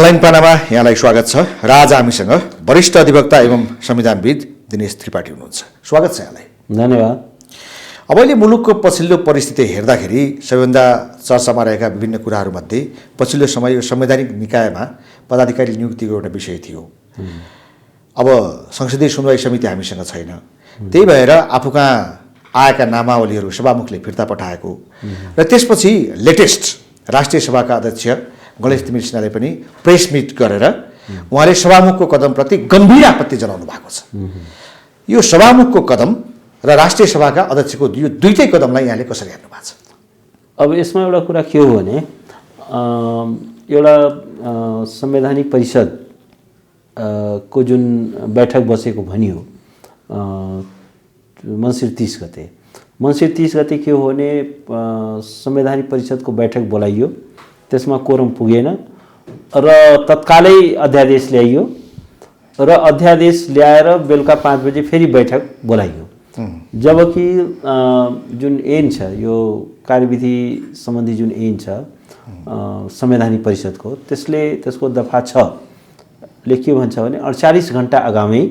Online पानामा यहाँलाई स्वागत छ। र आज हामीसँग वरिष्ठ अधिवक्ता एवं संविधानविद दिनेश त्रिपाठी हुनुहुन्छ। स्वागत छ यहाँलाई। धन्यवाद। अब अहिले मुलुकको पछिल्लो परिस्थिति हेर्दाखेरि सबैभन्दा चर्चामा रहेका विभिन्न कुराहरूमध्ये पछिल्लो समय यो संवैधानिक निकायमा पदाधिकारी नियुक्तिको एउटा विषय थियो। अब संसदीय सुनवाई समिति हामीसँग छैन, त्यही भएर आफू कहाँ आएका नामावलीहरू सभामुखले फिर्ता पठाएको र त्यसपछि लेटेस्ट राष्ट्रिय सभाका अध्यक्ष गणेश तिमिल सिन्हाले पनि प्रेस मिट गरेर उहाँले सभामुखको कदमप्रति गम्भीर आपत्ति जनाउनु भएको छ। यो सभामुखको कदम र राष्ट्रिय सभाका अध्यक्षको यो दुईटै कदमलाई यहाँले कसरी हेर्नु भएको छ? अब यसमा एउटा कुरा के हो भने एउटा संवैधानिक परिषद को जुन बैठक बसेको भनियो मङ्सिर 30 गते। मङ्सिर 30 गते के हो भने संवैधानिक परिषदको बैठक बोलाइयो, त्यसमा कोरम पुगेन र तत्कालै अध्यादेश ल्याइयो र अध्यादेश ल्याएर बेलुका 5 बजे फेरि बैठक बोलाइयो। जबकि जुन ऐन छ, यो कार्यविधि सम्बन्धी जुन ऐन छ संवैधानिक परिषदको, त्यसले त्यसको दफा 6 ले के भन्छ भने 48 घण्टा अगावै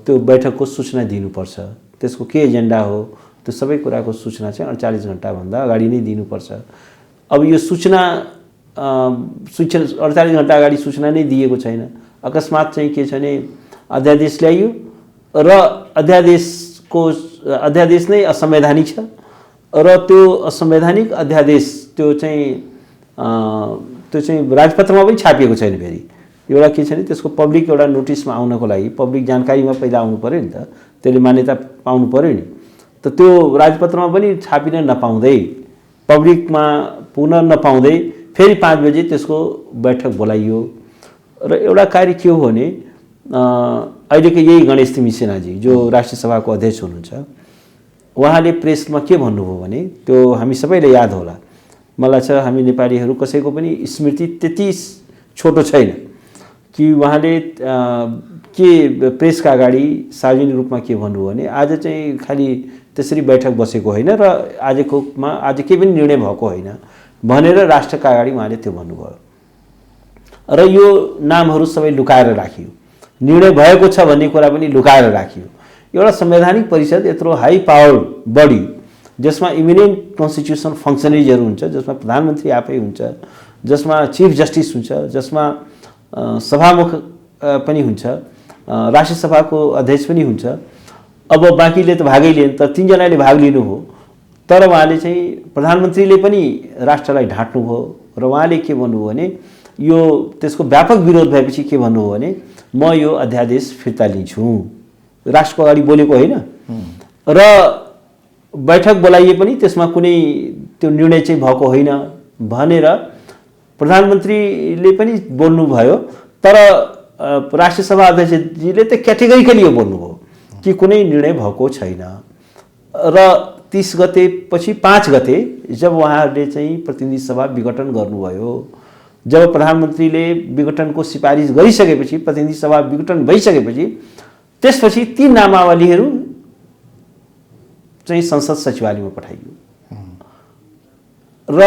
त्यो बैठकको सूचना दिनुपर्छ। त्यसको के एजेन्डा हो त्यो सबै कुराको सूचना चाहिँ 48 घण्टाभन्दा अगाडि नै दिनुपर्छ। अब यो सूचना 48 घण्टा अगाडि सूचना नै दिएको छैन। अकस्मात चाहिँ के छ भने अध्यादेश ल्याइयो र अध्यादेश नै असंवैधानिक छ र त्यो असंवैधानिक अध्यादेश त्यो चाहिँ राजपत्रमा पनि छापिएको छैन। फेरि एउटा के छ भने त्यसको पब्लिक एउटा नोटिसमा आउनको लागि पब्लिक जानकारीमा पहिला आउनु पर्यो नि त, त्यसले मान्यता पाउनु पर्यो नि। त त्यो राजपत्रमा पनि छापिन नपाउँदै पब्लिकमा पुग्न नपाउँदै फेरि 5 बजे त्यसको बैठक बोलाइयो। र एउटा कार्य के हो भने अहिलेको यही गणेश तिमिल सिन्हाजी जो राष्ट्रिय सभाको अध्यक्ष हुनुहुन्छ, उहाँले प्रेसमा के भन्नुभयो भने त्यो हामी सबैले याद होला। मलाई छ हामी नेपालीहरू कसैको पनि स्मृति त्यति छोटो छैन कि उहाँले के प्रेसका अगाडि सार्वजनिक रूपमा के भन्नुभयो भने आज चाहिँ खालि त्यसरी बैठक बसेको होइन र आज केही पनि निर्णय भएको होइन भनेर राष्ट्रका अगाडि उहाँले त्यो भन्नुभयो। र यो नामहरू सबै लुकाएर राखियो, निर्णय भएको छ भन्ने कुरा पनि लुकाएर राखियो। एउटा संवैधानिक परिषद यत्रो हाई पावर बडी जसमा इमिनेन्ट कन्स्टिट्युसनल फङ्क्सनरिजहरू हुन्छ, जसमा प्रधानमन्त्री आफै हुन्छ, जसमा चिफ जस्टिस हुन्छ, जसमा सभामुख पनि हुन्छ, राष्ट्रिय सभाको अध्यक्ष पनि हुन्छ। अब बाँकीले त भागै लिएन, तर 3 जनाले भाग लिनु हो। तर उहाँले चाहिँ प्रधानमन्त्रीले पनि राष्ट्रलाई ढाँट्नुभयो र उहाँले के भन्नुभयो भने यो त्यसको व्यापक विरोध भएपछि के भन्नुभयो भने म यो अध्यादेश फिर्ता लिन्छु। राष्ट्रको अगाडि बोलेको होइन र बैठक बोलाइए पनि त्यसमा कुनै त्यो निर्णय चाहिँ भएको होइन भनेर प्रधानमन्त्रीले पनि बोल्नुभयो। तर राष्ट्रिय सभा अध्यक्षजीले त क्याटेगोरिकली यो बोल्नुभयो कि कुनै निर्णय भएको छैन। र 30 गते पछि 5 गते जब उहाँहरूले चाहिँ प्रतिनिधि सभा विघटन गर्नुभयो, जब प्रधानमन्त्रीले विघटनको सिफारिस गरिसकेपछि, प्रतिनिधि सभा विघटन भइसकेपछि त्यसपछि ती नामावलीहरू चाहिँ संसद सचिवालयमा पठाइयो। र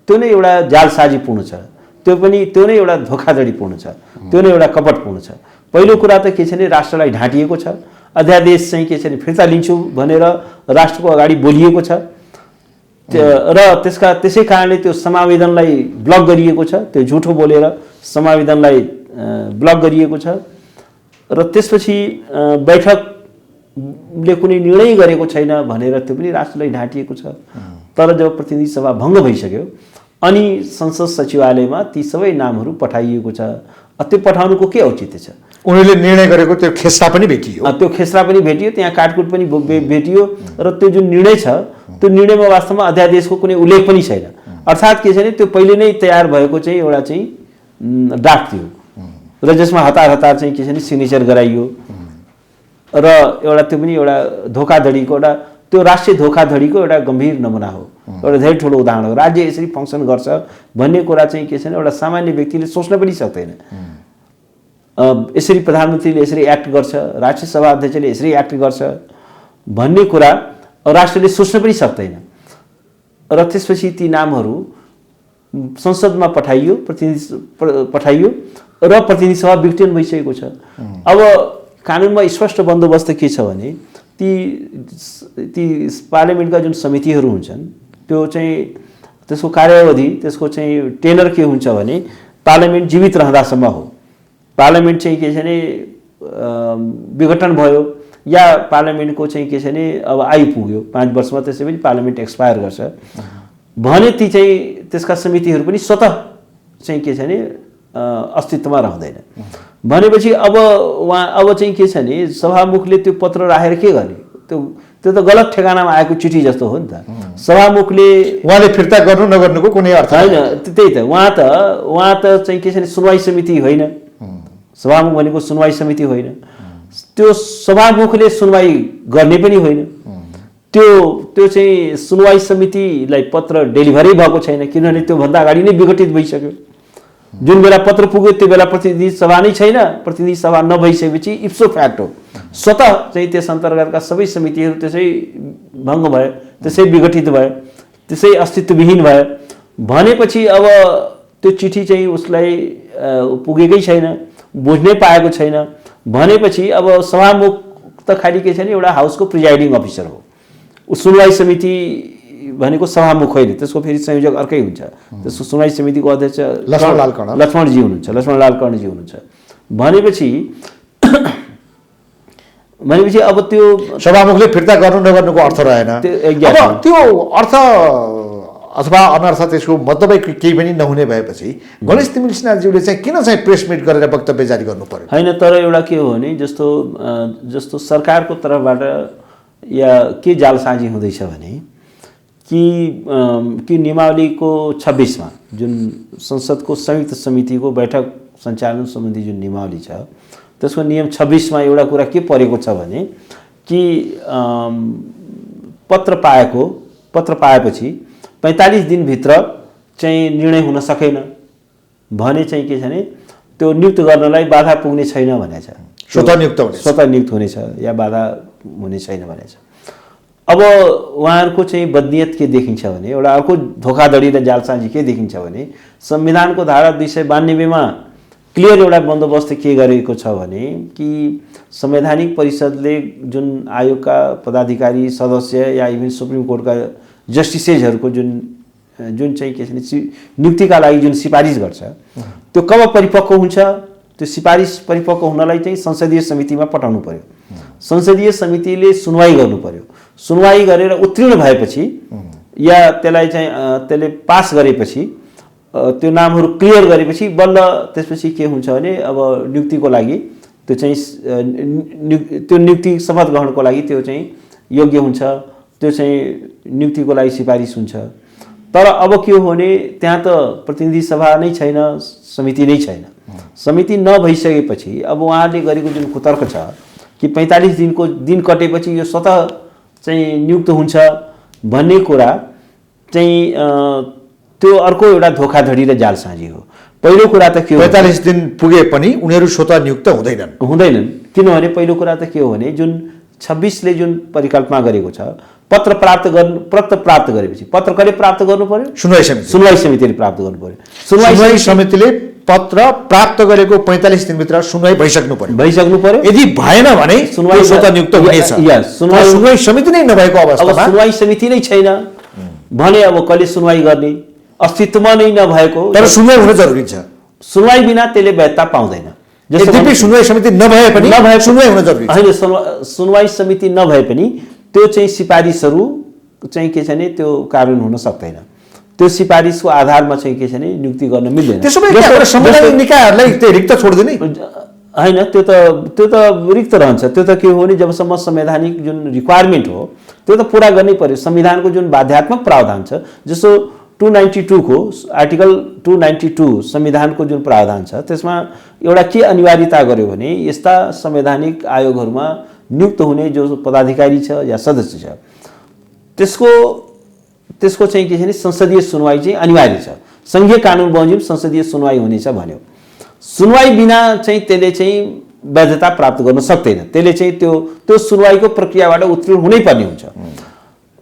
त्यो नै एउटा जालसाजीपूर्ण छ, त्यो नै एउटा धोखाधडीपूर्ण छ, त्यो नै एउटा कपटपूर्ण छ। पहिलो कुरा त के छ भने राष्ट्रलाई ढाँटिएको छ, अध्यादेश चाहिँ के छ भने फिर्ता लिन्छु भनेर राष्ट्रको अगाडि बोलिएको छ र त्यसै कारणले त्यो समावेदनलाई ब्लक गरिएको छ, त्यो झुठो बोलेर समावेदनलाई ब्लक गरिएको छ। र त्यसपछि बैठकले कुनै निर्णय गरेको छैन भनेर त्यो पनि राष्ट्रलाई ढाँटिएको छ। तर जब प्रतिनिधि सभा भङ्ग भइसक्यो अनि संसद सचिवालयमा ती सबै नामहरू पठाइएको छ। त्यो पठाउनुको के औचित्य छ? उनीहरूले निर्णय गरेको त्यो खेसरा पनि भेटियो, त्यो खेसरा पनि भेटियो, त्यहाँ काटकुट पनि भेटियो र त्यो जुन निर्णय छ त्यो निर्णयमा वास्तवमा अध्यादेशको कुनै उल्लेख पनि छैन। अर्थात् के छ भने त्यो पहिले नै तयार भएको चाहिँ एउटा चाहिँ ड्राफ्ट थियो र जसमा हतार चाहिँ के छ भने सिग्नेचर गराइयो र एउटा त्यो पनि एउटा धोखाधडीको एउटा त्यो राष्ट्रिय धोखाधडीको एउटा गम्भीर नमुना हो, एउटा धेरै ठुलो उदाहरण हो। राज्य यसरी फङ्सन गर्छ भन्ने कुरा चाहिँ के छ भने एउटा सामान्य व्यक्तिले सोच्न पनि सक्दैन। यसरी प्रधानमन्त्रीले यसरी एक्ट गर्छ, राष्ट्रिय सभा अध्यक्षले यसरी एक्ट गर्छ भन्ने कुरा राष्ट्रले सोच्न पनि सक्दैन। र त्यसपछि ती नामहरू संसदमा पठाइयो, पठाइयो र प्रतिनिधि सभा विघटन भइसकेको छ। अब कानुनमा स्पष्ट बन्दोबस्त के छ भने ती पार्लियामेन्टका जुन समितिहरू हुन्छन् त्यो चाहिँ त्यसको कार्यावधि, त्यसको चाहिँ टेनर के हुन्छ भने पार्लियामेन्ट जीवित रहँदासम्म हो। पार्लियामेन्ट चाहिँ के छ भने विघटन भयो या पार्लियामेन्टको चाहिँ के छ भने अब आइपुग्यो 5 वर्षमा, त्यसै पनि पार्लियामेन्ट एक्सपायर गर्छ भने ती चाहिँ त्यसका समितिहरू पनि स्वतः चाहिँ के छ भने अस्तित्वमा रहँदैन। भनेपछि अब चाहिँ के छ भने सभामुखले त्यो पत्र राखेर के गर्ने? त्यो त गलत ठेगानामा आएको चिठी जस्तो हो नि त। सभामुखले उहाँले फिर्ता गर्नु नगर्नुको कुनै अर्थ होइन। त्यही त उहाँ त चाहिँ के छ भने सुनवाई समिति होइन, सभामुख भनेको सुनवाई समिति होइन, त्यो सभामुखले सुनवाई गर्ने पनि होइन। त्यो चाहिँ सुनवाई समितिलाई पत्र डेलिभरै भएको छैन, किनभने त्योभन्दा अगाडि नै विघटित भइसक्यो। जुन बेला पत्र पुग्यो त्यो बेला प्रतिनिधि सभा नै छैन। प्रतिनिधि सभा नभइसकेपछि इप्सो फ्याक्टो स्वतः चाहिँ त्यस अन्तर्गतका सबै समितिहरू त्यसै भङ्ग भयो, त्यसै विघटित भयो, त्यसै अस्तित्वविहीन भयो। भनेपछि अब त्यो चिठी चाहिँ उसलाई पुगेकै छैन, बुझ्नै पाएको छैन। भनेपछि अब सभामुख त खालि के छ भने एउटा हाउसको प्रिजाइडिङ अफिसर हो। सुनवाई समिति भनेको सभामुख होइन, त्यसको फेरि संयोजक अर्कै हुन्छ। त्यसको सुनवाई समितिको अध्यक्ष लक्ष्मणजी हुनुहुन्छ, लक्ष्मणलाल कर्णजी हुनुहुन्छ। भनेपछि अब त्यो सभामुखले फिर्ता गर्नु नगर्नुको अर्थ रहेन। अब त्यो अर्थ अथवा अनर्थ त्यसको मतलबै केही पनि नहुने भएपछि गणेश तिमिल सिन्हाज्यूले चाहिँ किन चाहिँ प्रेस मिट गरेर वक्तव्य जारी गर्नु पर्यो? होइन, तर एउटा के हो भने जस्तो सरकारको तर्फबाट या के जालसाजी हुँदैछ भने कि नियमावलीको 26 मा जुन संसदको संयुक्त समितिको बैठक सञ्चालन सम्बन्धी जुन नियमावली छ त्यसको नियम 26 मा एउटा कुरा के परेको छ भने कि पत्र पाएपछि 45 दिनभित्र चाहिँ निर्णय हुन सकेन भने चाहिँ के छ भने त्यो नियुक्त गर्नलाई बाधा पुग्ने छैन भनेछ। स्वतः नियुक्त हुनेछ या बाधा हुने छैन भनेछ। अब उहाँहरूको चाहिँ बदनियत के देखिन्छ भने एउटा अर्को धोखाधडी र जालसाजी के देखिन्छ भने संविधानको धारा 292 मा क्लियर एउटा बन्दोबस्त के गरेको छ भने कि संवैधानिक परिषदले जुन आयोगका पदाधिकारी सदस्य या इभन सुप्रिम कोर्टका जस्टिसेसहरूको जुन चाहिँ के छ भने नियुक्तिका लागि जुन सिफारिस गर्छ त्यो कब परिपक्व हुन्छ? त्यो सिफारिस परिपक्व हुनलाई चाहिँ संसदीय समितिमा पठाउनु पर्यो। संसदीय समितिले सुनवाई गर्नु पर्यो। सुनवाई गरेर उत्तीर्ण भएपछि या त्यसले पास गरेपछि त्यो नामहरू क्लियर गरेपछि बल्ल त्यसपछि के हुन्छ भने अब नियुक्तिको लागि त्यो चाहिँ त्यो नियुक्ति शपथ ग्रहणको लागि त्यो चाहिँ योग्य हुन्छ। त्यो चाहिँ नियुक्तिको लागि सिफारिस हुन्छ। तर अब के हो भने त्यहाँ त प्रतिनिधि सभा नै छैन, समिति नै छैन। समिति नभइसकेपछि अब उहाँले गरेको जुन कुतर्क छ कि 45 दिनको दिन कटेपछि यो स्वतः चाहिँ नियुक्त हुन्छ भन्ने कुरा चाहिँ त्यो अर्को एउटा धोखाधडी र जालसाजी हो। पहिलो कुरा त के हो, 45 दिन पुगे पनि उनीहरू स्वतः नियुक्त हुँदैनन्। किनभने पहिलो कुरा त के हो भने जुन 26 ले जुन परिकल्पना गरेको छ पत्र प्राप्त गरेपछि पत्र कहिले प्राप्त गर्नु पर्यो? सुनवाई समितिले प्राप्त गर्नु पर्यो। सुनवाई समितिले पत्र प्राप्त गरेको 45 दिनभित्र सुनवाई भइसक्नु पर्यो। यदि भएन भने सुनवाई स्वतः नियुक्त हुनेछ। सुनवाई समिति नै नभएको अवस्थामा सुनवाई समिति नै छैन भने अब कहिले सुनवाई गर्ने? अस्तित्वमा नै नभएको तर सुनवाई हुन जरुरी छ। सुनवाई बिना त्यसले वैधता पाउँदैन। यद्यपि सुनवाई समिति नभए पनि सुनवाई हुन जरुरी छ। होइन, सुनवाई समिति नभए पनि त्यो चाहिँ सिफारिसहरू चाहिँ के छ भने त्यो कार्यान्वयन हुन सक्दैन। त्यो सिफारिसको आधारमा चाहिँ के छ भने नियुक्ति गर्न मिल्दैन। त्यसो भए संवैधानिक निकायहरूलाई त्यो रिक्त छोड्दिने होइन, त्यो त रिक्त रहन्छ। त्यो त के हो भने जबसम्म संवैधानिक जुन रिक्वायरमेन्ट हो त्यो त पुरा गर्नै पर्यो। संविधानको जुन बाध्यात्मक प्रावधान छ जस्तो 292 को आर्टिकल 292 संविधानको जुन प्रावधान छ त्यसमा एउटा के अनिवार्यता गर्यो भने यस्ता संवैधानिक आयोगहरूमा नियुक्त हुने जो पदाधिकारी छ या सदस्य छ त्यसको चाहिँ के छ भने संसदीय सुनवाई चाहिँ अनिवार्य छ। संघीय कानुन बमोजिम संसदीय सुनवाई हुनेछ भन्यो। सुनवाई बिना चाहिँ त्यसले चाहिँ वैधता प्राप्त गर्न सक्दैन। त्यसले चाहिँ त्यो सुनवाईको प्रक्रियाबाट उत्तीर्ण हुनै पर्ने हुन्छ।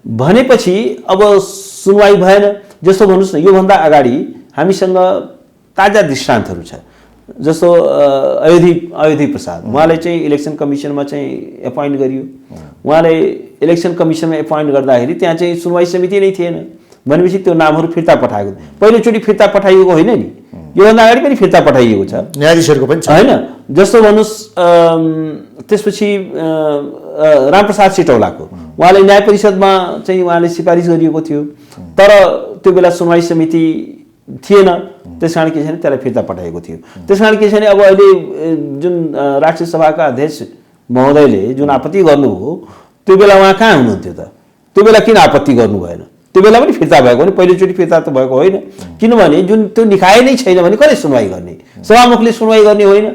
भनेपछि अब सुनवाई भएन। जस्तो भन्नुहोस् न, योभन्दा अगाडि हामीसँग ताजा दृष्टान्तहरू छ। जस्तो अयोधी प्रसाद, उहाँलाई चाहिँ इलेक्सन कमिसनमा चाहिँ एपोइन्ट गरियो। उहाँलाई इलेक्सन कमिसनमा एपोइन्ट गर्दाखेरि त्यहाँ चाहिँ सुनवाई समिति नै थिएन भनेपछि त्यो नामहरू फिर्ता पठाएको, पहिलोचोटि फिर्ता पठाइएको होइन नि, योभन्दा अगाडि पनि फिर्ता पठाइएको छ, न्यायाधीशहरूको पनि छ होइन। जस्तो भन्नुहोस् त्यसपछि रामप्रसाद सिटौलाको, उहाँलाई न्याय परिषदमा चाहिँ उहाँले सिफारिस गरिएको थियो, तर त्यो बेला सुनवाई समिति थिएन, त्यस कारण के छैन त्यसलाई फिर्ता पठाएको थियो। त्यस कारण के छैन अब अहिले जुन राष्ट्रिय सभाका अध्यक्ष महोदयले जुन आपत्ति गर्नुभयो त्यो बेला उहाँ कहाँ हुनुहुन्थ्यो त? त्यो बेला किन आपत्ति गर्नु भएन? त्यो बेला पनि फिर्ता भएको भने पहिलोचोटि फिर्ता त भएको होइन, किनभने जुन त्यो निकाय नै छैन भने कसले सुनवाई गर्ने? सभामुखले सुनवाई गर्ने होइन।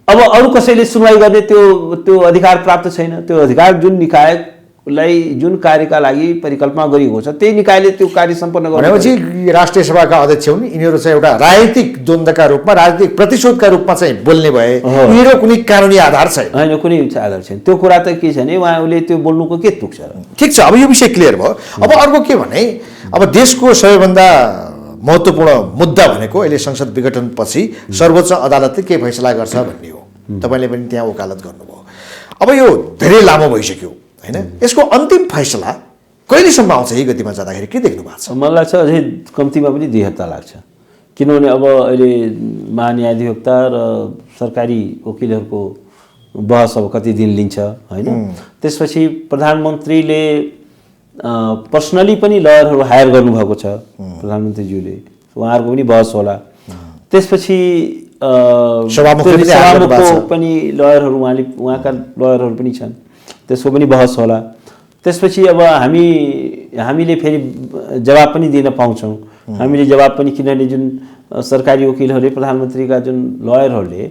अब अरू कसैले सुनवाई गर्ने त्यो अधिकार प्राप्त छैन। त्यो अधिकार जुन निकायलाई जुन कार्यका लागि परिकल्पना गरिएको छ त्यही निकायले त्यो कार्य सम्पन्न गर्ने। भनेपछि राष्ट्रिय सभाका अध्यक्ष हुन्, यिनीहरू चाहिँ एउटा राजनीतिक द्वन्द्वका रूपमा, राजनीतिक प्रतिशोधका रूपमा चाहिँ बोल्ने भए, यिनीहरू कुनै कानुनी आधार छैन। होइन, कुनै आधार छैन। त्यो कुरा त के छ भने उहाँले त्यो बोल्नुको के तुक छ? ठिक छ, अब यो विषय क्लियर भयो। अब अर्को के भने अब देशको सबैभन्दा महत्त्वपूर्ण मुद्दा भनेको अहिले संसद विघटनपछि सर्वोच्च अदालतले के फैसला गर्छ भन्ने हो। तपाईँले पनि त्यहाँ वकालत गर्नुभयो। अब यो धेरै लामो भइसक्यो होइन, यसको अन्तिम फैसला कहिलेसम्म आउँछ? यही गतिमा जाँदाखेरि के देख्नु भएको छ? मलाई लाग्छ अझै कम्तीमा पनि 2 हप्ता लाग्छ, किनभने अब अहिले महान्यायाधिवक्ता र सरकारी वकिलहरूको बहस अब कति दिन लिन्छ होइन। त्यसपछि प्रधानमन्त्रीले पर्सनली पनि लयरहरू हायर गर्नुभएको छ प्रधानमन्त्रीज्यूले, उहाँहरूको पनि बहस होला। त्यसपछि सभामुखको पनि लयरहरू उहाँका लयरहरू पनि छन्, त्यसको पनि बहस होला। त्यसपछि अब हामीले फेरि जवाब पनि दिन पाउँछौँ। हामीले जवाब पनि, किनभने जुन सरकारी वकिलहरूले प्रधानमन्त्रीका जुन लयरहरूले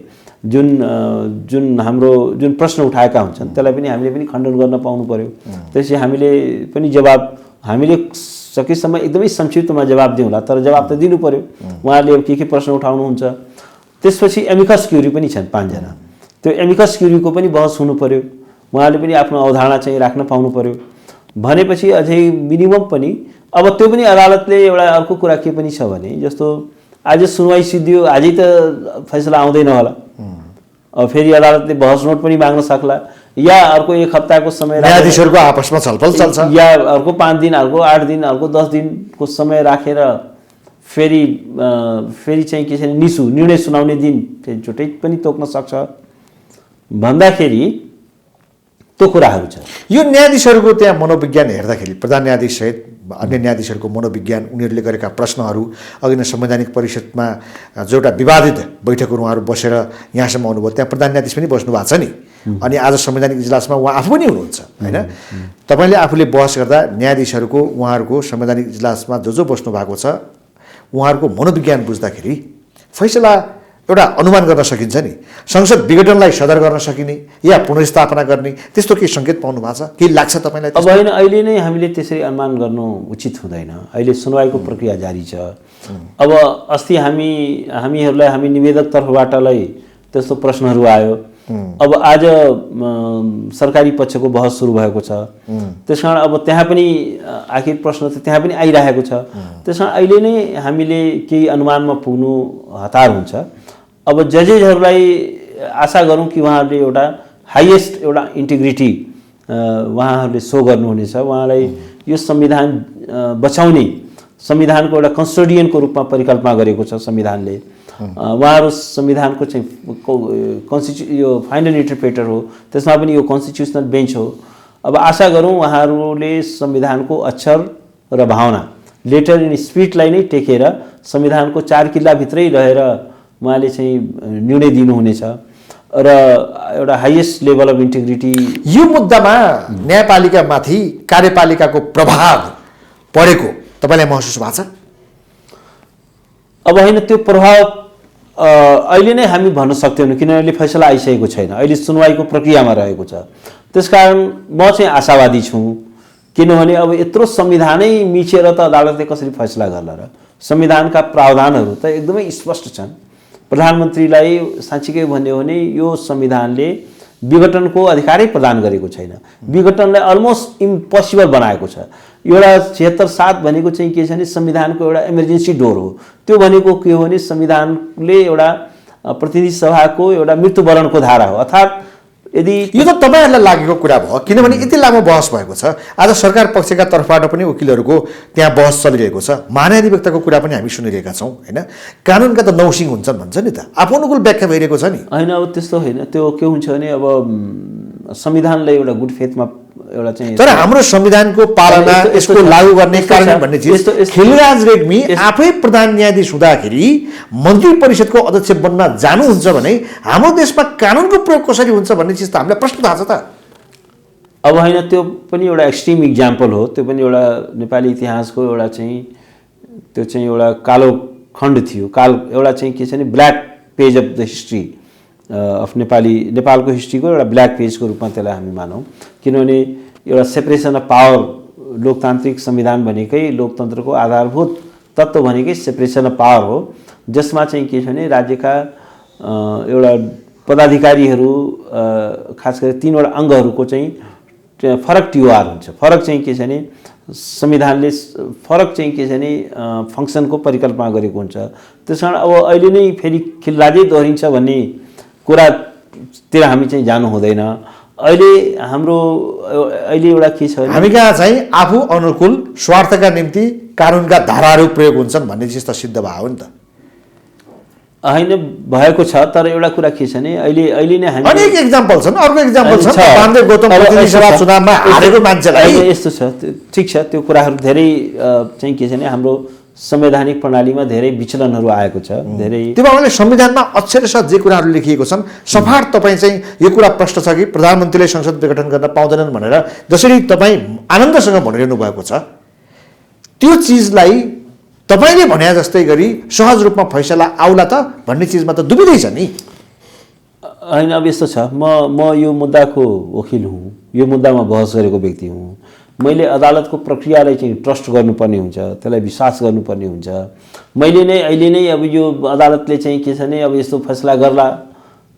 जुन हाम्रो जुन प्रश्न उठाएका हुन्छन् त्यसलाई पनि हामीले पनि खण्डन गर्न पाउनु पर्यो। त्यसपछि हामीले पनि जवाब, हामीले सकेसम्म एकदमै संक्षिप्तमा जवाब दिउँला, तर जवाब त दिनु पर्यो। उहाँले अब के प्रश्न उठाउनुहुन्छ। त्यसपछि एमिकस क्युरी पनि छन् 5 जना, त्यो एमिकस क्युरीको पनि बहस हुनु पर्यो, उहाँले पनि आफ्नो अवधारणा चाहिँ राख्न पाउनु पर्यो। भनेपछि अझै मिनिमम पनि अब त्यो पनि अदालतले एउटा अर्को कुरा के पनि छ भने, जस्तो आज सुनवाई सिद्धियो, आजै त फैसला आउँदैन होला, अब फेरि अदालतले बहस नोट पनि माग्न सक्ला, या अर्को 1 हप्ताको समय, न्यायाधीशहरूको आपसमा छलफल चल्छ, या अर्को 5 दिन, अर्को 8 दिन, अर्को 10 दिनको समय राखेर फेरि चाहिँ के छ निर्णय सुनाउने दिन फेरि छुट्टै पनि तोक्न सक्छ भन्दाखेरि त्यो कुराहरू छ। यो न्यायाधीशहरूको त्यहाँ मनोविज्ञान हेर्दाखेरि प्रधान न्यायाधीश सहित अन्य न्यायाधीशहरूको मनोविज्ञान, उनीहरूले गरेका प्रश्नहरू, अघि नै संवैधानिक परिषदमा जो एउटा विवादित बैठकहरू उहाँहरू बसेर यहाँसम्म आउनुभयो, त्यहाँ प्रधान न्यायाधीश पनि बस्नु भएको छ नि, अनि आज संवैधानिक इजलासमा उहाँ आफू पनि हुनुहुन्छ होइन। तपाईँले आफूले बहस गर्दा न्यायाधीशहरूको उहाँहरूको संवैधानिक इजलासमा जो बस्नु भएको छ उहाँहरूको मनोविज्ञान बुझ्दाखेरि फैसला एउटा अनुमान गर्न सकिन्छ नि, संसद विघटनलाई सदर गर्न सकिने या पुनर्स्थापना गर्ने, त्यस्तो केही सङ्केत पाउनु भएको छ? के लाग्छ तपाईँलाई? अब होइन, अहिले नै हामीले त्यसरी अनुमान गर्नु उचित हुँदैन। अहिले सुनवाईको प्रक्रिया जारी छ। अब अस्ति हामीहरूलाई हामी निवेदक तर्फबाटलाई त्यस्तो प्रश्नहरू आयो। अब आज सरकारी पक्षको बहस सुरु भएको छ, त्यस कारण अब त्यहाँ पनि आखिर प्रश्न त त्यहाँ पनि आइरहेको छ। त्यस कारण अहिले नै हामीले केही अनुमानमा पुग्नु हतार हुन्छ। अब जजेसहरूलाई आशा गरौँ कि उहाँहरूले एउटा हाइएस्ट एउटा इन्टिग्रिटी उहाँहरूले सो गर्नुहुनेछ। उहाँलाई यो संविधान बचाउने, संविधानको एउटा कन्स्टिट्युएन्टको रूपमा परिकल्पना गरेको छ संविधानले। उहाँहरू संविधानको चाहिँ यो फाइनल इन्टरप्रेटर हो, त्यसमा पनि यो कन्स्टिट्युसनल बेन्च हो। अब आशा गरौँ उहाँहरूले संविधानको अक्षर र भावना, लेटर इन स्पिरिटलाई नै टेकेर संविधानको 4 किल्लाभित्रै रहेर उहाँले चाहिँ निर्णय दिनुहुनेछ र एउटा हाइएस्ट लेभल अफ इन्टिग्रिटी। यो मुद्दामा न्यायपालिकामाथि कार्यपालिकाको प्रभाव परेको तपाईँलाई महसुस भएको छ? अब होइन, त्यो प्रभाव अहिले नै हामी भन्न सक्दैनौँ, किनभने अहिले फैसला आइसकेको छैन, अहिले सुनवाईको प्रक्रियामा रहेको छ। त्यसकारण म चाहिँ आशावादी छु, किनभने अब यत्रो संविधानै मिचेर त अदालतले कसरी फैसला गर्ला र? संविधानका प्रावधानहरू त एकदमै स्पष्ट छन्। प्रधानमन्त्रीलाई साँच्चीकै भन्यो भने यो संविधानले विघटनको अधिकारै प्रदान गरेको छैन, विघटनलाई अलमोस्ट इम्पोसिबल बनाएको छ। एउटा 76(7) भनेको चाहिँ के छ भने संविधानको एउटा इमर्जेन्सी डोर हो। त्यो भनेको के हो भने संविधानले एउटा प्रतिनिधि सभाको एउटा मृत्युवरणको धारा हो। अर्थात् यदि यो त तपाईँहरूलाई लागेको कुरा भयो, किनभने यति लामो बहस भएको छ। आज सरकार पक्षका तर्फबाट पनि वकिलहरूको त्यहाँ बहस चलिरहेको छ, महाधिवक्ताको कुरा पनि हामी सुनिरहेका छौँ होइन। कानुनका त नौसिङ हुन्छन् भन्छ नि त, आफू अनुकूल व्याख्या भइरहेको छ नि। होइन, अब त्यस्तो होइन। त्यो के हुन्छ भने अब संविधानलाई एउटा गुड फेथमा एउटा चाहिँ, तर हाम्रो संविधानको पालना, यसको लागू गर्ने कार्यान्वयन भन्ने चिज खिलराज रेग्मी आफै प्रधान न्यायाधीश हुँदाखेरि मन्त्री परिषदको अध्यक्ष बन्न जानुहुन्छ भने हाम्रो देशमा कानुनको प्रयोग कसरी हुन्छ भन्ने चिज त हामीलाई प्रश्न थाहा छ त। अब होइन, त्यो पनि एउटा एक्सट्रिम इक्जाम्पल हो। त्यो पनि एउटा नेपाली इतिहासको एउटा चाहिँ त्यो चाहिँ एउटा कालो खण्ड थियो। एउटा चाहिँ के छ भने black page of the history of नेपालको हिस्ट्रीको एउटा ब्ल्याक पेजको रूपमा त्यसलाई हामी मानौँ। किनभने एउटा सेपरेसन अफ पावर, लोकतान्त्रिक संविधान भनेकै लोकतन्त्रको आधारभूत तत्त्व भनेकै सेपरेसन अफ पावर हो, जसमा चाहिँ के छ भने राज्यका एउटा पदाधिकारीहरू खास गरी 3वटा अङ्गहरूको चाहिँ फरक टिओआर हुन्छ। फरक चाहिँ के छ भने संविधानले फरक चाहिँ के छ भने फङ्सनको परिकल्पना गरेको हुन्छ। त्यस कारण अब अहिले नै फेरि खिल्लाजै दोहोरिन्छ भन्ने कुरातिर हामी चाहिँ जानु हुँदैन। अहिले एउटा के छ भने हामी कहाँ चाहिँ आफू अनुकूल स्वार्थका निम्ति कानुनका धाराहरू प्रयोग हुन्छन् भन्ने चिज त सिद्ध भयो हो नि त। होइन, भएको छ। तर एउटा कुरा के छ भने अहिले नै हामी अनेक एक्जाम्पल छन्। अर्को एक्जाम्पल छ बामदेव गौतम प्रतिनिधि सभा चुनावमा हारेको मान्छेलाई यस्तो छ। ठिक छ, त्यो कुराहरू धेरै चाहिँ के छ भने हाम्रो संवैधानिक प्रणालीमा धेरै विचलनहरू आएको छ। धेरै त्यो बाबुले संविधानमा अक्षरशः जे कुराहरू लेखिएको छन् सफाट तपाईँ चाहिँ यो कुरा प्रश्न छ कि प्रधानमन्त्रीले संसद विघटन गर्न पाउँदैनन् भनेर जसरी तपाईँ आनन्दसँग भनिरहनु भएको छ, त्यो चिजलाई तपाईँले भने जस्तै गरी सहज रूपमा फैसला आउला त भन्ने चिजमा त दुविधै छ नि। होइन, अब यस्तो छ, म यो मुद्दाको वकिल हुँ, यो मुद्दामा बहस गरेको व्यक्ति हुँ। मैले अदालतको प्रक्रियालाई चाहिँ ट्रस्ट गर्नुपर्ने हुन्छ, त्यसलाई विश्वास गर्नुपर्ने हुन्छ। मैले नै अहिले नै अब यो अदालतले चाहिँ के छ भने अब यस्तो फैसला गर्ला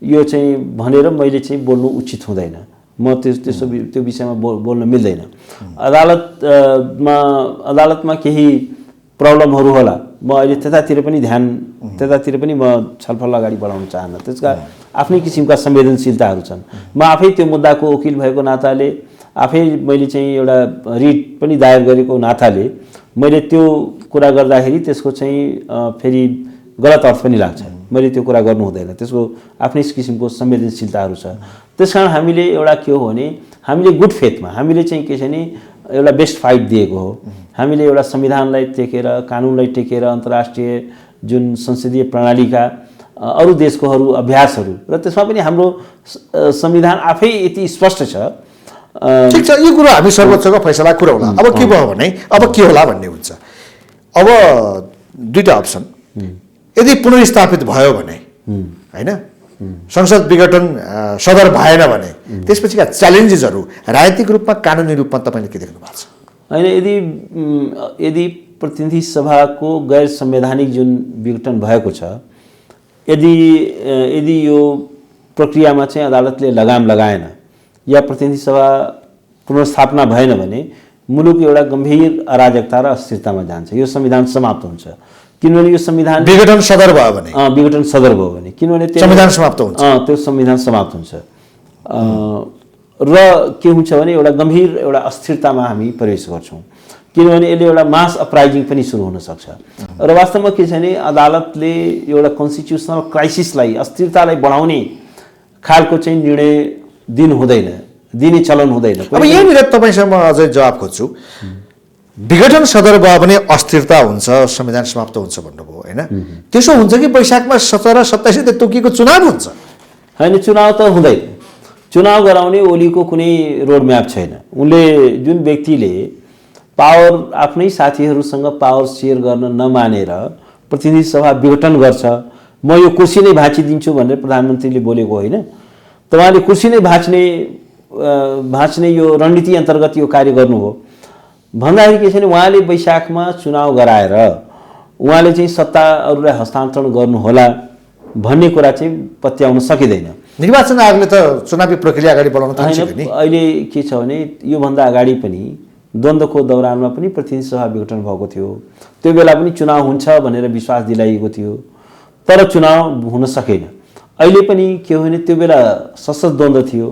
यो चाहिँ भनेर मैले चाहिँ बोल्नु उचित हुँदैन। म त्यो विषयमा बोल्न मिल्दैन। अदालतमा केही प्रब्लमहरू होला, म अहिले त्यतातिर पनि म छलफल अगाडि बढाउन चाहन्न। त्यसका आफ्नै किसिमका संवेदनशीलताहरू छन्। म आफै त्यो मुद्दाको वकिल भएको नाताले, आफै मैले चाहिँ एउटा रिट पनि दायर गरेको नाताले मैले त्यो कुरा गर्दाखेरि त्यसको चाहिँ फेरि गलत अर्थ पनि लाग्छ। मैले त्यो कुरा गर्नु हुँदैन, त्यसको आफ्नै किसिमको संवेदनशीलताहरू छ। त्यसकारण हामीले एउटा के हो भने हामीले गुड फेथमा हामीले चाहिँ के छ भने एउटा बेस्ट फाइट दिएको हो। हामीले एउटा संविधानलाई टेकेर, कानुनलाई टेकेर, अन्तर्राष्ट्रिय जुन संसदीय प्रणालीका अरू देशकोहरू अभ्यासहरू र त्यसमा पनि हाम्रो संविधान आफै यति स्पष्ट छ। ठिक छ, यो कुरो हामी सर्वोच्चको फैसला कुराउला। अब के भयो भने अब के होला भन्ने हुन्छ। अब दुईटा अप्सन, यदि पुनर्स्थापित भयो भने होइन, संसद विघटन सदर भएन भने त्यसपछिका च्यालेन्जेसहरू राजनीतिक रूपमा कानुनी रूपमा तपाईँले के देख्नु भएको छ? होइन, यदि प्रतिनिधि सभाको गैर संवैधानिक जुन विघटन भएको छ, यदि यो प्रक्रियामा चाहिँ अदालतले लगाम लगाएन या प्रतिनिधि सभा पुनर्स्थापना भएन भने मुलुक एउटा गम्भीर अराजकता र अस्थिरतामा जान्छ। यो संविधान समाप्त हुन्छ। किनभने यो संविधान विघटन सदर भयो भने किनभने संविधान समाप्त हुन्छ। त्यो संविधान समाप्त हुन्छ र के हुन्छ भने एउटा गम्भीर एउटा अस्थिरतामा हामी प्रवेश गर्छौँ। किनभने यसले एउटा मास अपराइजिङ पनि सुरु हुन सक्छ। र वास्तवमा के छ भने अदालतले एउटा कन्स्टिट्युसनल क्राइसिसलाई, अस्थिरतालाई बढाउने खालको चाहिँ निर्णय दिने चलन हुँदैन। अब यहाँनिर तपाईँसँग म अझै जवाब खोज्छु। विघटन सदर भयो भने अस्थिरता हुन्छ, संविधान समाप्त हुन्छ भन्नुभयो होइन। त्यसो हुन्छ कि वैशाखमा 17 27 गते तोकिएको चुनाव हुन्छ? होइन, चुनाव त हुँदैन। चुनाव गराउने ओलीको कुनै रोडम्याप छैन। उनले जुन व्यक्तिले पावर आफ्नै साथीहरूसँग पावर सेयर गर्न नमानेर प्रतिनिधि सभा विघटन गर्छ, म यो कुर्सी नै भाँचिदिन्छु भनेर प्रधानमन्त्रीले बोलेको होइन। तपाईँले कुर्सी नै भाँच्ने यो रणनीति अन्तर्गत यो कार्य गर्नुभयो भन्दाखेरि के छ भने उहाँले वैशाखमा चुनाव गराएर उहाँले चाहिँ सत्ता अरूलाई हस्तान्तरण गर्नुहोला भन्ने कुरा चाहिँ पत्याउन सकिँदैन। निर्वाचन आयोगले त चुनावी प्रक्रिया अगाडि बढाउन थाल्छ नि। अहिले के छ भने योभन्दा अगाडि पनि द्वन्द्वको दौरानमा पनि प्रतिनिधि सभा विघटन भएको थियो। त्यो बेला पनि चुनाव हुन्छ भनेर विश्वास दिलाइएको थियो, तर चुनाव हुन सकेन। अहिले पनि के हो भने त्यो बेला सशक्त द्वन्द्व थियो।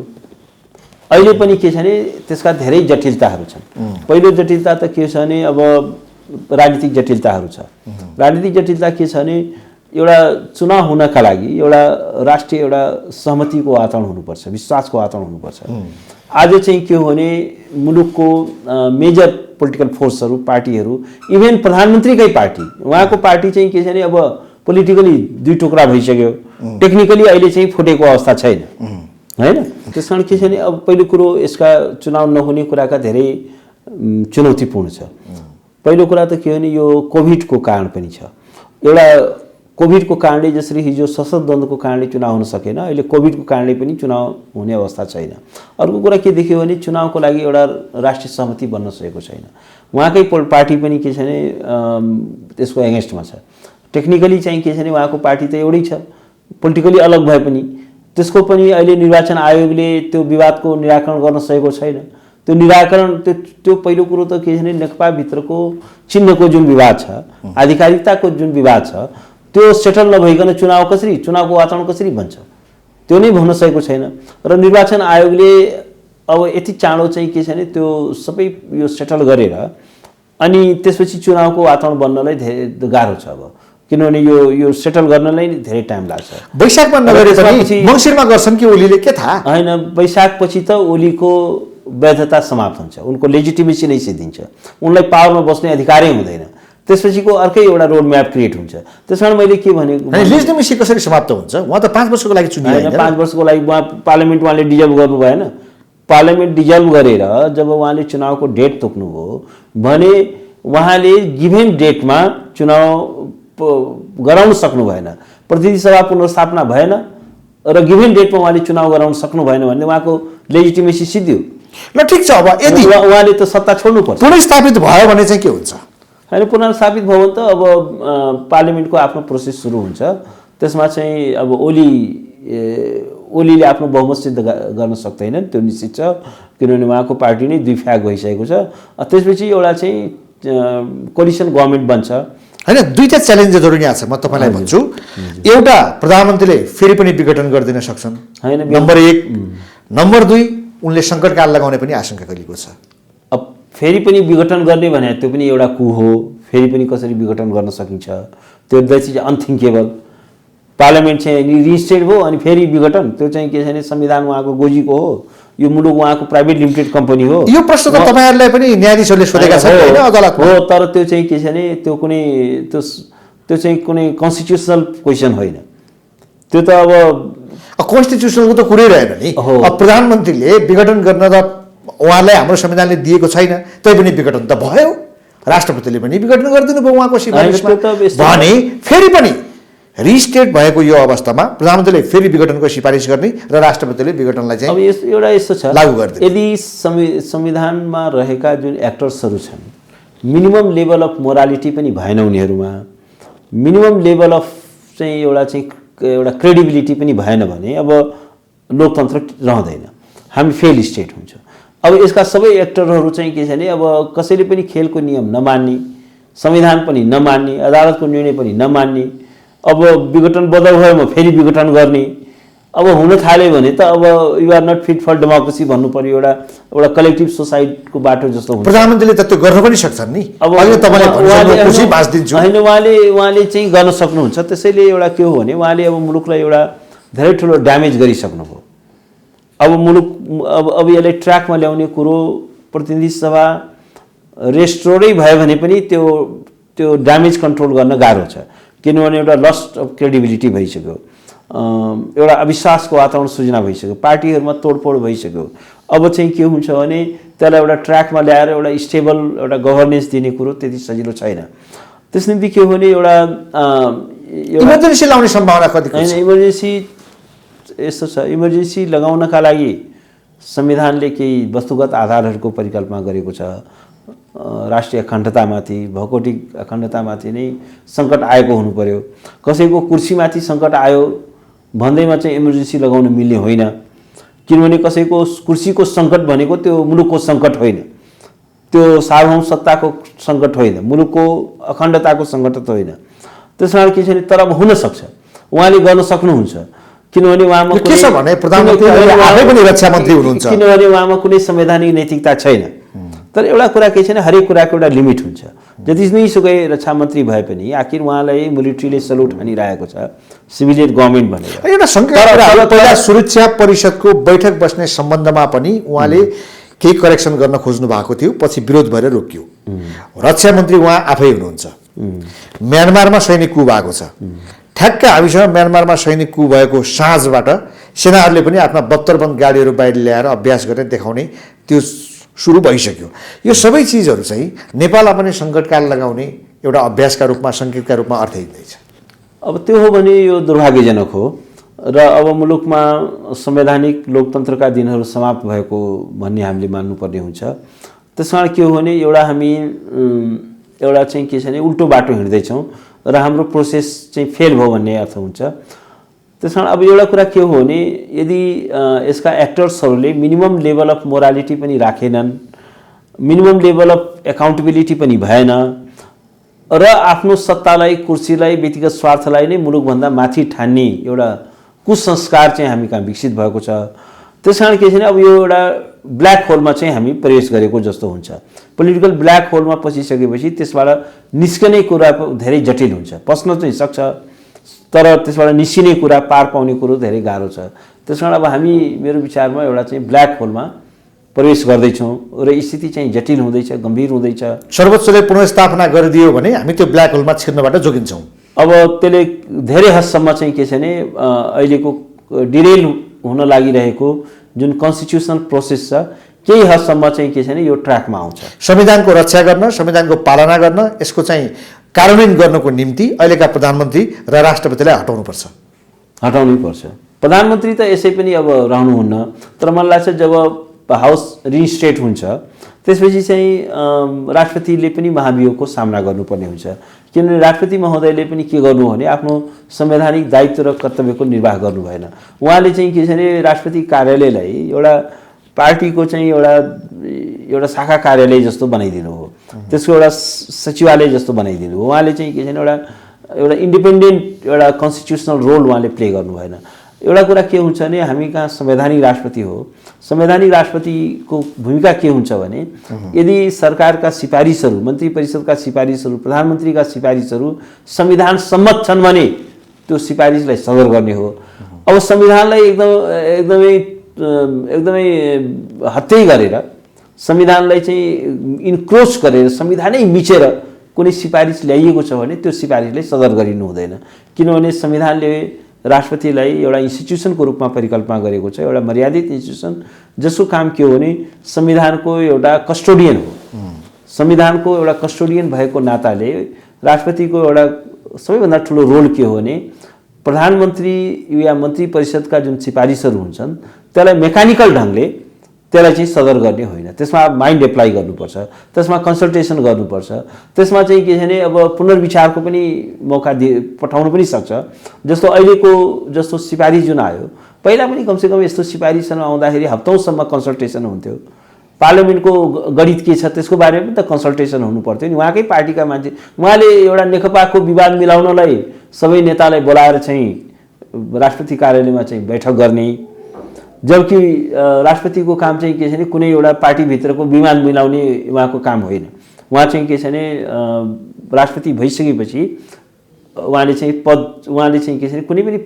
अहिले पनि के छ भने त्यसका धेरै जटिलताहरू छन्। पहिलो जटिलता त के छ भने अब राजनीतिक जटिलताहरू छ। राजनीतिक जटिलता के छ भने एउटा चुनाव हुनका लागि एउटा राष्ट्रिय एउटा सहमतिको वातावरण हुनुपर्छ, विश्वासको वातावरण हुनुपर्छ। आज चाहिँ के हो भने मुलुकको मेजर पोलिटिकल फोर्सहरू, पार्टीहरू, इभेन प्रधानमन्त्रीकै पार्टी, उहाँको पार्टी चाहिँ के छ भने अब पोलिटिकली दुई टुक्रा भइसक्यो, टेक्निकली अहिले चाहिँ फुटेको अवस्था छैन हैन। त्यस कारण के छ भने अब पहिलो कुरो यसका चुनाव नहुने कुराका धेरै चुनौतीपूर्ण छ। पहिलो कुरा त के हो भने यो कोभिडको कारण पनि छ। एउटा कोभिडको कारणले जसरी हिजो सशक्त द्वन्द्वको कारणले चुनाव हुन सकेन, अहिले कोभिडको कारणले पनि चुनाव हुने अवस्था छैन। अर्को कुरा के देखियो भने चुनावको लागि एउटा राष्ट्रिय सहमति बन्न सकेको छैन। उहाँकै पार्टी पनि के छ भने त्यसको एगेन्स्टमा छ। टेक्निकली चाहिँ के छ भने उहाँको पार्टी त एउटै छ, पोलिटिकली अलग भए पनि त्यसको पनि अहिले निर्वाचन आयोगले त्यो विवादको निराकरण गर्न सकेको छैन। त्यो निराकरण त्यो पहिलो कुरो त के छ भने नेकपाभित्रको चिन्हको जुन विवाद छ, आधिकारिकताको जुन विवाद छ, त्यो सेटल नभइकन चुनावको वातावरण कसरी बन्छ, त्यो नै भन्न सकेको छैन। र निर्वाचन आयोगले अब यति चाँडो चाहिँ के छ भने त्यो सबै यो सेटल गरेर अनि त्यसपछि चुनावको वातावरण बन्नलाई धेरै गाह्रो छ। अब किनभने यो सेटल गर्नलाई धेरै टाइम लाग्छ। वैशाखमा नगरे पनि मङ्सिरमा गर्छन् कि ओलीले, के थाहा हैन। वैशाखपछि त ओलीको वैधता समाप्त हुन्छ, उनको लेजिटिमेसी नै सिद्धिन्छ, उनलाई पावरमा बस्ने अधिकारै हुँदैन। त्यसपछिको अर्कै एउटा रोड म्याप क्रिएट हुन्छ। त्यसकारण मैले के भनेको लेजिटिमेसी कसरी समाप्त हुन्छ? उहाँ त 5 वर्षको लागि चुनिए हैन। 5 वर्षको लागि उहाँ पार्लियामेन्ट उहाँले डिजल्भ गर्नु भएन। पार्लियामेन्ट डिजल्भ गरेर जब उहाँले चुनावको डेट तोक्नुभयो भने उहाँले गिभेन डेटमा चुनाव गराउन सक्नु भएन, प्रतिनिधि सभा पुनर्स्थापना भएन र गिभेन डेटमा उहाँले चुनाव गराउन सक्नु भएन भने उहाँको लेजिटिमेसी सिद्धियो। ल ठिक छ, अब यदि उहाँले त सत्ता छोड्नुपर्छ। पुनर्स्थापित भयो भने चाहिँ के हुन्छ? हैन, पुनर्स्थापित भयो भने त अब पार्लियामेन्टको आफ्नो प्रोसेस सुरु हुन्छ। त्यसमा चाहिँ अब ओलीले आफ्नो बहुमत सिद्ध गर्न सक्दैनन्, त्यो निश्चित छ, किनभने उहाँको पार्टी नै दुई फ्याग भइसकेको छ। त्यसपछि एउटा चाहिँ कोलिसन गभर्मेन्ट बन्छ हैन। दुईटा च्यालेन्जेसहरू यहाँ छ, म तपाईँलाई भन्छु। एउटा, प्रधानमन्त्रीले फेरि पनि विघटन गरिदिन सक्छन् हैन, नम्बर 1। नम्बर 2, उनले सङ्कटकाल लगाउने पनि आशंका गरिएको छ। अब फेरि पनि विघटन गर्ने भने त्यो पनि एउटा कु हो। फेरि पनि कसरी विघटन गर्न सकिन्छ, त्यो द्याट इज अनथिङ्केबल। पार्लियामेन्ट चाहिँ रिस्टेट भयो अनि फेरि विघटन, त्यो चाहिँ के छ भने संविधान उहाँको गोजीको हो, यो मुलुक उहाँको प्राइभेट लिमिटेड कम्पनी हो। यो प्रश्न त तपाईँहरूलाई पनि न्यायाधीशहरूले सोधेका छन् हैन अदालतमा हो, तर त्यो चाहिँ के छ भने त्यो चाहिँ कुनै कन्स्टिट्युसनल क्वेसन होइन। त्यो त अब कन्स्टिट्युसनलको त कुरै रहेन नि। अब प्रधानमन्त्रीले विघटन गर्न त उहाँलाई हाम्रो संविधानले दिएको छैन, तैपनि विघटन त भयो। राष्ट्रपतिले पनि विघटन गरिदिनु भयो उहाँको सिफारिसमा। भने फेरि पनि रिस्टेट भएको यो अवस्थामा प्रधानमन्त्रीले फेरि विघटनको सिफारिस गर्ने र राष्ट्रपतिले विघटनलाई चाहिँ अब एउटा यस्तो छ, लागू गरिदिने। यदि संविधानमा रहेका जुन एक्टर्सहरू छन्, मिनिमम लेभल अफ मोरालिटी पनि भएन उनीहरूमा, मिनिमम लेभल अफ चाहिँ एउटा क्रेडिबिलिटी पनि भएन भने अब लोकतन्त्र रहँदैन, हामी फेल स्टेट हुन्छ। अब यसका सबै एक्टरहरू चाहिँ के छ भने अब कसैले पनि खेलको नियम नमान्ने, संविधान पनि नमान्ने, अदालतको निर्णय पनि नमान्ने, अब विघटन बदल भएमा फेरि विघटन गर्ने, अब हुन थाल्यो भने त अब you are not fit for democracy भन्नु पर्यो। एउटा कलेक्टिभ सोसाइटीको बाटो जस्तो हुन्छ। प्रधानमन्त्रीले त त्यो गर्न पनि सक्छन् नि। अब उहाँले चाहिँ गर्न सक्नुहुन्छ। त्यसैले एउटा के हो भने उहाँले अब मुलुकलाई एउटा धेरै ठुलो ड्यामेज गरिसक्नुभयो। अब मुलुक अब यसलाई ट्र्याकमा ल्याउने कुरो प्रतिनिधि सभा रेस्टोरै भयो भने पनि त्यो ड्यामेज कन्ट्रोल गर्न गाह्रो छ, किनभने एउटा लस्ट अफ क्रेडिबिलिटी भइसक्यो, एउटा अविश्वासको वातावरण सृजना भइसक्यो, पार्टीहरूमा तोडफोड भइसक्यो। अब चाहिँ के हुन्छ भने त्यसलाई एउटा ट्र्याकमा ल्याएर एउटा स्टेबल एउटा गभर्नेन्स दिने कुरो त्यति सजिलो छैन। त्यस निम्ति के हो भने एउटा इमर्जेन्सी लगाउने सम्भावना कति छ? इमर्जेन्सी यस्तो छ, इमर्जेन्सी लगाउनका लागि संविधानले केही वस्तुगत आधारहरूको परिकल्पना गरेको छ। राष्ट्रिय अखण्डतामाथि, भौगोलिक अखण्डतामाथि नै सङ्कट आएको हुनु पर्यो। कसैको कुर्सीमाथि सङ्कट आयो भन्दैमा चाहिँ इमर्जेन्सी लगाउन मिल्ने होइन, किनभने कसैको कुर्सीको सङ्कट भनेको त्यो मुलुकको सङ्कट होइन, त्यो सार्वभौम सत्ताको सङ्कट होइन, मुलुकको अखण्डताको सङ्कट त होइन। त्यस कारण के छ भने तर अब हुन सक्छ, उहाँले गर्न सक्नुहुन्छ, किनभने उहाँमा के छ भने प्रधानमन्त्री आफै पनि रक्षा मन्त्री हुनुहुन्छ, किनभने उहाँमा कुनै संवैधानिक नैतिकता छैन। तर एउटा कुरा के छैन, हरेक कुराको एउटा लिमिट हुन्छ। जति नै सुकै रक्षा मन्त्री भए पनि आखिर उहाँलाई मिलिट्रीले सल्युट हानिरहेको छ, सिभिलियन गभर्मेन्ट भनेर। एउटा शङ्का पहिला सुरक्षा परिषदको बैठक बस्ने सम्बन्धमा पनि उहाँले केही करेक्सन गर्न खोज्नु भएको थियो, पछि विरोध भएर रोकियो। रक्षा मन्त्री उहाँ आफै हुनुहुन्छ। म्यानमारमा सैनिक कु भएको छ, ठ्याक्क हामीसँग म्यानमारमा सैनिक कु भएको साँझबाट सेनाहरूले पनि आफ्ना 72 बन्द गाडीहरू बाहिर ल्याएर अभ्यास गरेर देखाउने त्यो सुरु भइसक्यो। यो सबै चिजहरू चाहिँ नेपाललाई पनि सङ्कटकाल लगाउने एउटा अभ्यासका रूपमा, सङ्केतका रूपमा अर्थ हिँड्दैछ। अब त्यो हो भने यो दुर्भाग्यजनक हो र अब मुलुकमा संवैधानिक लोकतन्त्रका दिनहरू समाप्त भएको भन्ने हामीले मान्नुपर्ने हुन्छ। त्यस कारण के हो भने एउटा चाहिँ के छ भने उल्टो बाटो हिँड्दैछौँ र हाम्रो प्रोसेस चाहिँ फेल भयो भन्ने अर्थ हुन्छ। त्यस कारण अब एउटा कुरा के हो भने यदि यसका एक्टर्सहरूले मिनिमम लेभल अफ मोरालिटी पनि राखेनन्, मिनिमम लेभल अफ एकाउन्टेबिलिटी पनि भएन र आफ्नो सत्तालाई, कुर्सीलाई, व्यक्तिगत स्वार्थलाई नै मुलुकभन्दा माथि ठान्ने एउटा कुसंस्कार चाहिँ हामी कहाँ विकसित भएको छ। त्यस कारण के छ भने अब यो एउटा ब्ल्याक होलमा चाहिँ हामी प्रवेश गरेको जस्तो हुन्छ। पोलिटिकल ब्ल्याक होलमा पसिसकेपछि त्यसबाट निस्कने कुरा धेरै जटिल हुन्छ। पस्न चाहिँ सक्छ तर त्यसबाट निस्किने कुरा, पार पाउने कुरो धेरै गाह्रो छ। त्यस कारण अब हामी मेरो विचारमा एउटा चाहिँ ब्ल्याक होलमा प्रवेश गर्दैछौँ र स्थिति चाहिँ जटिल हुँदैछ, गम्भीर हुँदैछ। सर्वोच्चले पुनर्स्थापना गरिदियो भने हामी त्यो ब्ल्याक होलमा छिर्नबाट जोगिन्छौँ। अब त्यसले धेरै हदसम्म चाहिँ के छ भने अहिलेको डिरेल हुन लागिरहेको जुन कन्स्टिट्युसनल प्रोसेस छ केही हदसम्म चाहिँ के छ भने यो ट्र्याकमा आउँछ। संविधानको रक्षा गर्न, संविधानको पालना गर्न, यसको चाहिँ कार्यान्वयन गर्नको निम्ति अहिलेका प्रधानमन्त्री र राष्ट्रपतिलाई हटाउनै पर्छ। प्रधानमन्त्री त यसै पनि अब रहनुहुन्न, तर मलाई लाग्छ जब हाउस रिइन्स्टेट हुन्छ त्यसपछि चाहिँ राष्ट्रपतिले पनि महाभियोगको सामना गर्नुपर्ने हुन्छ। किनभने राष्ट्रपति महोदयले पनि के गर्नु भने आफ्नो संवैधानिक दायित्व र कर्तव्यको निर्वाह गर्नु भएन। उहाँले चाहिँ के छ भने राष्ट्रपति कार्यालयलाई एउटा पार्टीको चाहिँ एउटा शाखा कार्यालय जस्तो बनाइदिनु हो, त्यसको एउटा सचिवालय जस्तो बनाइदिनु हो। उहाँले चाहिँ के छ भने एउटा इन्डिपेन्डेन्ट एउटा कन्स्टिट्युसनल रोल उहाँले प्ले गर्नु भएन। एउटा कुरा के हुन्छ भने हामी कहाँ संवैधानिक राष्ट्रपति हो, संवैधानिक राष्ट्रपतिको भूमिका के हुन्छ भने यदि सरकारका सिफारिसहरू, मन्त्री परिषदका सिफारिसहरू, प्रधानमन्त्रीका सिफारिसहरू संविधान सम्मत छन् भने त्यो सिफारिसलाई सदर गर्ने हो। अब संविधानलाई एकदमै हत्या गरेर, संविधानलाई चाहिँ इन्क्रोच गरेर, संविधानै मिचेर कुनै सिफारिस ल्याइएको छ भने त्यो सिफारिसलाई सदर गरिनु हुँदैन। किनभने संविधानले राष्ट्रपतिलाई एउटा इन्स्टिट्युसनको रूपमा परिकल्पना गरेको छ, एउटा मर्यादित इन्स्टिट्युसन जसको काम के हो भने संविधानको एउटा कस्टोडियन हो। संविधानको एउटा कस्टोडियन भएको नाताले राष्ट्रपतिको एउटा सबैभन्दा ठुलो रोल के हो भने प्रधानमन्त्री या मन्त्री परिषदका जुन सिफारिसहरू हुन्छन् त्यसलाई मेकानिकल ढङ्गले त्यसलाई चाहिँ सदर गर्ने होइन, त्यसमा माइन्ड एप्लाई गर्नुपर्छ, त्यसमा कन्सल्टेसन गर्नुपर्छ, त्यसमा चाहिँ के छ भने अब पुनर्विचारको पनि मौका पठाउनु पनि सक्छ। जस्तो अहिलेको जस्तो सिफारिस जुन आयो, पहिला पनि कमसेकम यस्तो सिफारिसहरू आउँदाखेरि हप्तौँसम्म कन्सल्टेसन हुन्थ्यो। पार्लियामेन्टको गणित के छ त्यसको बारेमा पनि त कन्सल्टेसन हुनु पर्थ्यो नि। उहाँकै पार्टीका मान्छे, उहाँले एउटा नेकपाको विवाद मिलाउनलाई सबै नेतालाई बोलाएर चाहिँ राष्ट्रपति कार्यालयमा चाहिँ बैठक गर्ने, जबकि राष्ट्रपतिको काम चाहिँ के छ भने कुनै एउटा पार्टीभित्रको विवाद मिलाउने उहाँको काम होइन। उहाँ चाहिँ के छ भने राष्ट्रपति भइसकेपछि उहाँले चाहिँ के छ भने कुनै पनि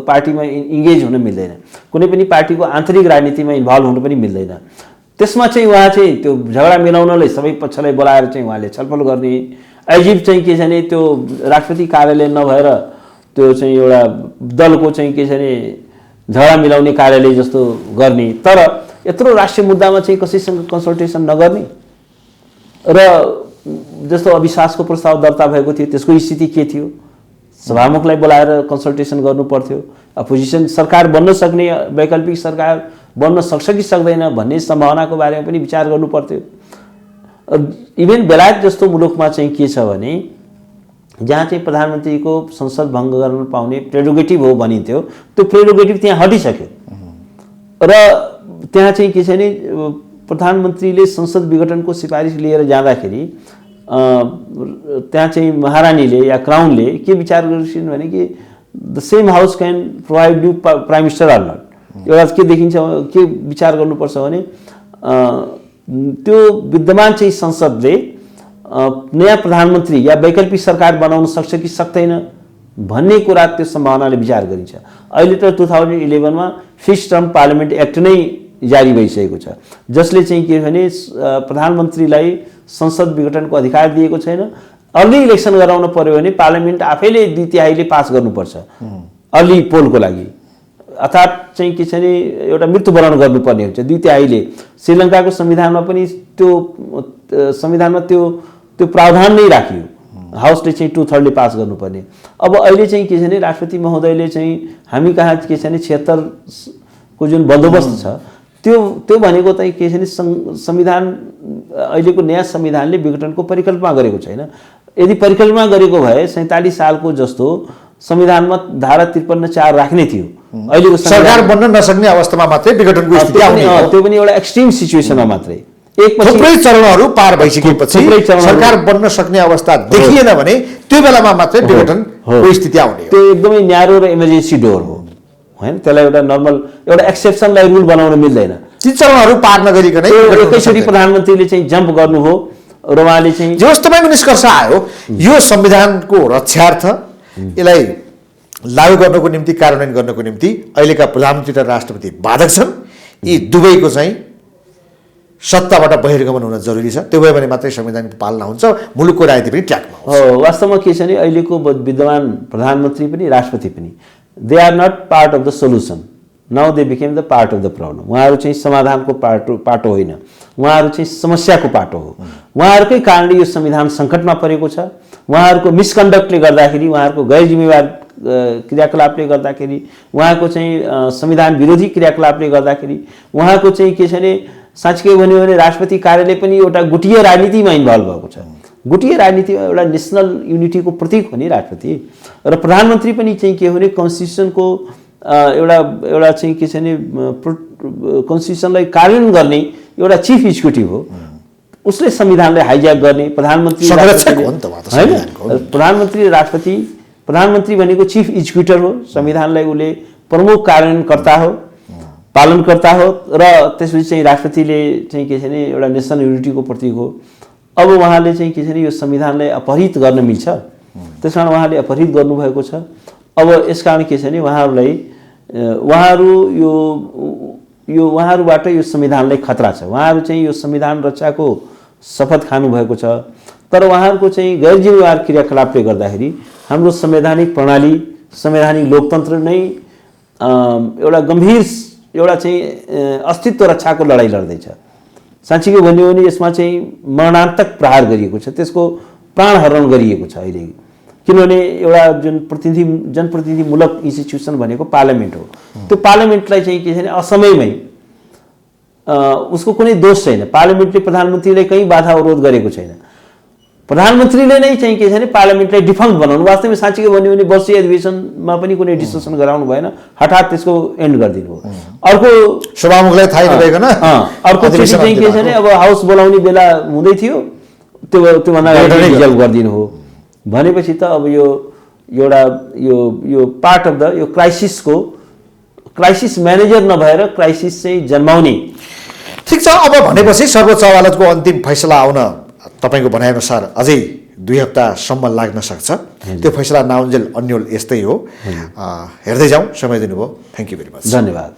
पार्टीमा इङ्गेज हुन मिल्दैन, कुनै पनि पार्टीको आन्तरिक राजनीतिमा इन्भल्भ हुन पनि मिल्दैन। त्यसमा चाहिँ उहाँ चाहिँ त्यो झगडा मिलाउनलाई सबै पक्षलाई बोलाएर चाहिँ उहाँले छलफल गर्ने, एजिब चाहिँ के छ भने त्यो राष्ट्रपति कार्यालय नभएर त्यो चाहिँ एउटा दलको चाहिँ के छ भने झगडा मिलाउने कार्यालय जस्तो गर्ने, तर यत्रो राष्ट्रिय मुद्दामा चाहिँ कसैसँग कन्सल्टेसन नगर्ने। र जस्तो अविश्वासको प्रस्ताव दर्ता भएको थियो त्यसको स्थिति के थियो, सभामुखलाई बोलाएर कन्सल्टेसन गर्नु पर्थ्यो। अपोजिसन सरकार बन्न सक्ने, वैकल्पिक सरकार बन्न सक्छ कि सक्दैन भन्ने सम्भावनाको बारेमा पनि विचार गर्नु पर्थ्यो। इभेन बेलायत जस्तो मुलुकमा चाहिँ के छ भने जहाँ चाहिँ प्रधानमन्त्रीको संसद भङ्ग गर्न पाउने प्रेरोगेटिभ हो भनिन्थ्यो, त्यो प्रेरोगेटिभ त्यहाँ हटिसक्यो र त्यहाँ चाहिँ के छ भने प्रधानमन्त्रीले संसद विघटनको सिफारिस लिएर जाँदाखेरि त्यहाँ चाहिँ महारानीले या क्राउनले के विचार गरिन् भने कि the same house can provide you prime minister or not. एउटा के देखिन्छ, के विचार गर्नुपर्छ भने त्यो विद्यमान चाहिँ संसदले नयाँ प्रधानमन्त्री या वैकल्पिक सरकार बनाउन सक्छ कि सक्दैन भन्ने कुरा त्यो सम्भावनाले विचार गरिन्छ। अहिले त 2011 मा फिक्स्ड टर्म पार्लियामेन्ट एक्ट नै जारी भइसकेको छ, जसले चाहिँ के भने प्रधानमन्त्रीलाई संसद विघटनको अधिकार दिएको छैन। अर्ली इलेक्सन गराउन पर्यो भने पार्लियामेन्ट आफैले 2/3 पास गर्नुपर्छ अर्ली पोलको लागि, अर्थात् चाहिँ के छ भने एउटा मृत्युवरण गर्नुपर्ने हुन्छ 2/3। श्रीलङ्काको संविधानमा पनि त्यो प्रावधान नै राखियो, हाउसले चाहिँ 2/3 पास गर्नुपर्ने। अब अहिले चाहिँ के छ भने राष्ट्रपति महोदयले चाहिँ हामी कहाँ के छ भने 76 को जुन बन्दोबस्त छ त्यो भनेको चाहिँ के छ भने संविधान अहिलेको नयाँ संविधानले विघटनको परिकल्पना गरेको छैन। यदि परिकल्पना गरेको भए 47 सालको जस्तो संविधानमा धारा 53(4) राख्ने थियो। अहिलेको सरकार बन्न नसक्ने अवस्थामा मात्रै विघटनको स्थिति आउने हो, त्यो पनि एउटा एक्सट्रिम सिचुएसनमा मात्रै। थुप्रै चरणहरू पार भइसकेपछि सरकार बन्न सक्ने अवस्था देखिएन भने त्यो बेलामा मात्रै विघटनको स्थिति आउने हो। त्यो एकदमै न्यारो र इमर्जेन्सी डोर हो हैन, त्यसलाई एउटा नर्मल एउटा एक्सेप्सनलाई रुल बनाउन मिल्दैन। ती चरणहरू पार नगरिकनै एकैचोटि प्रधानमन्त्रीले चाहिँ जम्प गर्नु हो र उहाँले चाहिँ जे होस् तपाईँको निष्कर्ष आयो यो संविधानको रक्षार्थ यसलाई लागू गर्नको निम्ति कार्यान्वयन गर्नको निम्ति अहिलेका प्रधानमन्त्री र राष्ट्रपति बाधक छन्। यी दुवैको चाहिँ सत्ताबाट बहिर्गमन हुन जरुरी छ, त्यो भयो भने मात्रै संवैधानिक पालना हुन्छ, मुलुकको राजनीति पनि ट्र्याकमा हुन्छ। वास्तवमा के छ भने अहिलेको विद्यमान प्रधानमन्त्री पनि राष्ट्रपति पनि they are not part of the solution, now they became the part of the problem. उहाँहरू चाहिँ समाधानको पाटो होइन, उहाँहरू चाहिँ समस्याको पाटो हो। उहाँहरूकै कारणले यो संविधान सङ्कटमा परेको छ। उहाँहरूको मिसकन्डक्टले गर्दाखेरि, उहाँहरूको गैर जिम्मेवार क्रियाकलापले गर्दाखेरि, उहाँको चाहिँ संविधान विरोधी क्रियाकलापले गर्दाखेरि, उहाँको चाहिँ के छ भने साँच्चै भन्यो भने राष्ट्रपति कार्यालय पनि एउटा गुटीय राजनीतिमा इन्भल्भ भएको छ। गुटीय राजनीतिमा एउटा नेसनल युनिटीको प्रतीक हो नि राष्ट्रपति, र प्रधानमन्त्री पनि चाहिँ के हो भने कन्स्टिट्युसनको एउटा चाहिँ के छ भने कन्स्टिट्युसनलाई कार्यान्वयन गर्ने एउटा चिफ एक्जिक्युटिभ हो। उसले संविधानलाई हाइज्याक गर्ने प्रधानमन्त्री होइन, प्रधानमन्त्री राष्ट्रपति, प्रधानमन्त्री भनेको चिफ एक्जिक्युटर हो, संविधानलाई उसले प्रमुख कार्यान्वयनकर्ता हो, पालनकर्ता हो, र त्यसपछि चाहिँ राष्ट्रपतिले चाहिँ के छ भने एउटा नेसनल युनिटीको प्रतीक हो। अब उहाँले चाहिँ के छ भने यो संविधानलाई अपहरित गर्न मिल्छ, त्यसकारण उहाँले अपहरित गर्नुभएको छ। अब यसकारण के छ भने उहाँहरूबाट यो संविधानलाई खतरा छ। उहाँहरू चाहिँ यो संविधान रक्षाको शपथ खानुभएको छ, तर उहाँहरूको चाहिँ गैर जिम्मेवार क्रियाकलापले गर्दाखेरि हाम्रो संवैधानिक प्रणाली, संवैधानिक लोकतन्त्र नै एउटा गम्भीर एउटा चाहिँ अस्तित्व रक्षाको लडाइँ लड्दैछ। साँच्चै भन्यो भने यसमा चाहिँ मरणान्तक प्रहार गरिएको छ, त्यसको प्राणहरण गरिएको छ अहिले। किनभने एउटा जनप्रतिनिधिमूलक इन्स्टिट्युसन भनेको पार्लियामेन्ट हो। त्यो पार्लियामेन्टलाई चाहिँ के छ भने असमयमै उसको कुनै दोष छैन, पार्लियामेन्टले प्रधानमन्त्रीलाई कहीँ बाधा अवरोध गरेको छैन। प्रधानमन्त्रीले नै चाहिँ के छ भने पार्लियामेन्टलाई डिफङ्क्ट बनाउनु, वास्तवमा साँच्चै भन्यो भने वर्षीय अधिवेशनमा पनि कुनै डिस्कसन गराउनु भएन, हठात त्यसको एन्ड गरिदिनु हो। अर्को सभामुखलाई थाहै नभइकन अर्को चाहिँ के छ भने अब हाउस बोलाउने बेला हुँदै थियो, त्योभन्दा अगाडि रिजल्भ गरिदिनु हो भनेपछि त अब यो एउटा यो पार्ट अफ द यो क्राइसिस म्यानेजर नभएर क्राइसिस चाहिँ जन्माउने। ठिक छ, अब भनेपछि सर्वोच्च अदालतको अन्तिम फैसला आउन तपाईँको भनाइअनुसार अझै 2 हप्तासम्म लाग्न सक्छ। त्यो फैसला नआउन्जेल अन्यल यस्तै हो। हेर्दै जाउँ, समय दिनुभयो, थ्याङ्क यू भेरी मच। धन्यवाद।